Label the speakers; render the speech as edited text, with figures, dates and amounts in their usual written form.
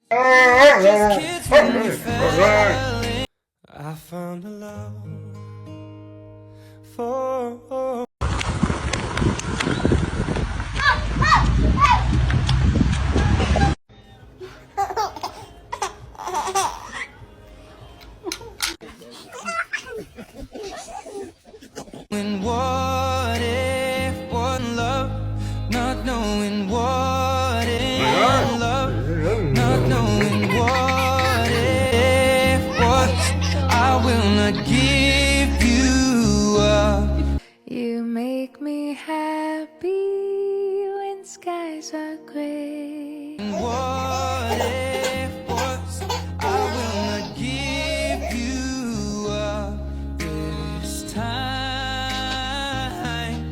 Speaker 1: Just kids when we fell in. I found a love for. When what if one love, not knowing what if one love, not knowing what if what I will not give you up.
Speaker 2: You make me happy when skies are gray.